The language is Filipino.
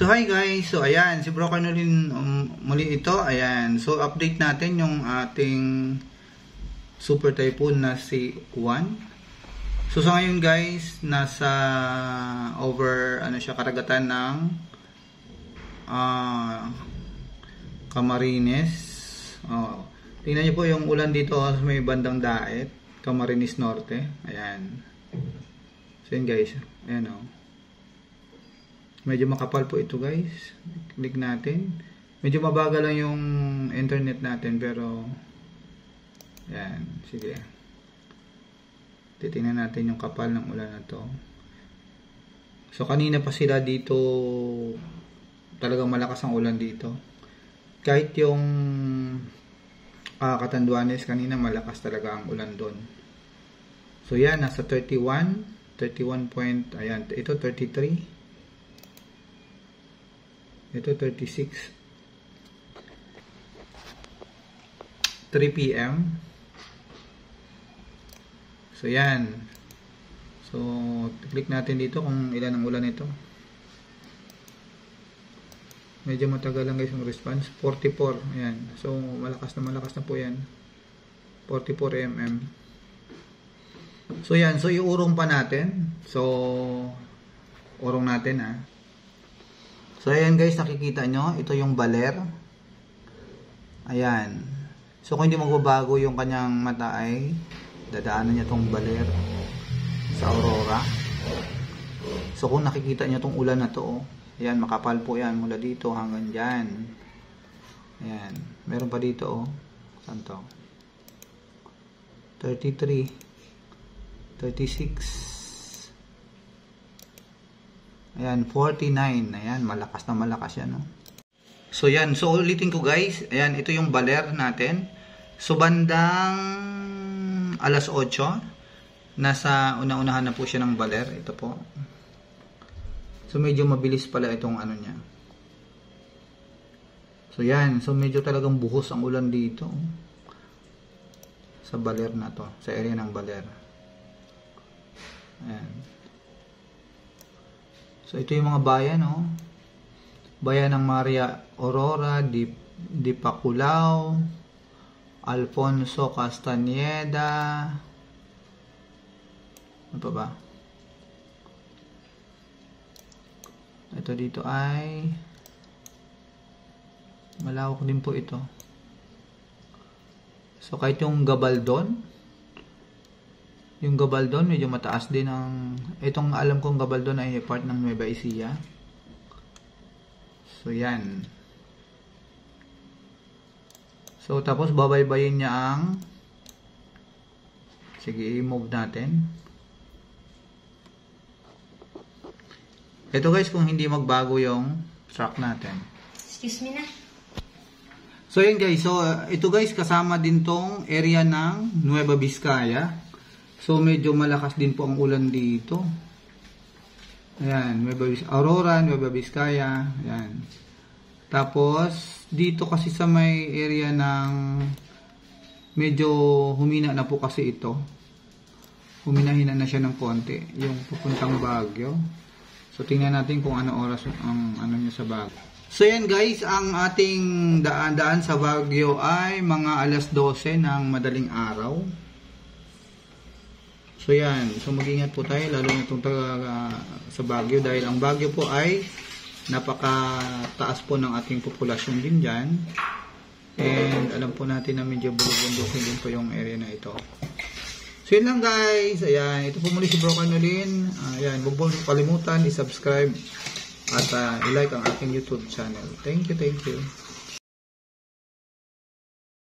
So hi guys, so ayan, si Bro Carnolin muli ito, ayan. So update natin yung ating super typhoon na si Juan. So sa ngayon guys, nasa over karagatan ng Camarines. Tingnan niyo po yung ulan dito sa may bandang daet, Camarines Norte. Ayan. So yun guys, ayan medyo makapal po ito guys. Click natin. Medyo mabagal lang yung internet natin pero yan, sige. Titingnan natin yung kapal ng ulan na to. So kanina pa sila dito, talagang malakas ang ulan dito. Kahit yung Catanduanes kanina malakas talaga ang ulan doon. So yan, nasa 31 point, ayan, ito 33. Ito 36. 3 PM. So yan. So click natin dito kung ilan ang ulan ito. Medyo matagal lang guys yung response. 44. Ayan. So malakas na po yan. 44 mm. So yan. So iurong pa natin. So urong natin So ayan guys, nakikita nyo, ito yung baler. Ayan. So kung hindi magbabago yung kanyang mata ay dadaanan niya tong baler sa Aurora. So kung nakikita nyo tong ulan na to, ayan, makapal po yan mula dito hanggang dyan. Ayan. Meron pa dito Saan to? 33, 36. Ayan, 49. Ayan, malakas na malakas yan. So yan, so ulitin ko guys. Ayan, ito yung baler natin. So bandang alas 8, nasa una-unahan na po siya ng baler. Ito po. So medyo mabilis pala itong niya. So yan, so medyo talagang buhos ang ulan dito. Sa baler na to, sa area ng baler. Ayan. So ito yung mga bayan, Bayan ng Maria Aurora, Dipaculao, Alfonso Castañeda. Ano pa ba? Ito dito ay malawak din po ito. So kahit yung Gabaldon, medyo mataas din ang, itong alam kong Gabaldon ay part ng Nueva Ecija. So yan. So tapos babaybayin niya ang, sige, i-move natin. Ito guys, kung hindi magbago yung track natin. Excuse me na. So yan guys, so ito guys, kasama din tong area ng Nueva Vizcaya. So medyo malakas din po ang ulan dito. Ayan, Aurora, Nueva Vizcaya. Ayan. Tapos dito kasi sa may area ng medyo humina na po kasi ito. Huminahina na siya ng konti. Yung pupuntang Baguio. So tingnan natin kung ano oras ang niya sa Baguio. So yan guys, ang ating daan sa Baguio ay mga alas 12 ng madaling araw. So yan, so mag-ingat po tayo lalo na itong sa Baguio dahil ang Baguio po ay napakataas po ng ating populasyon din dyan. And alam po natin na medyo bulog-bundukin din po yung area na ito. So yun lang guys, ayan, ito po muli si Bro Carnolin. Ayan, huwag po kalimutan i-subscribe at i-like ang aking YouTube channel. Thank you.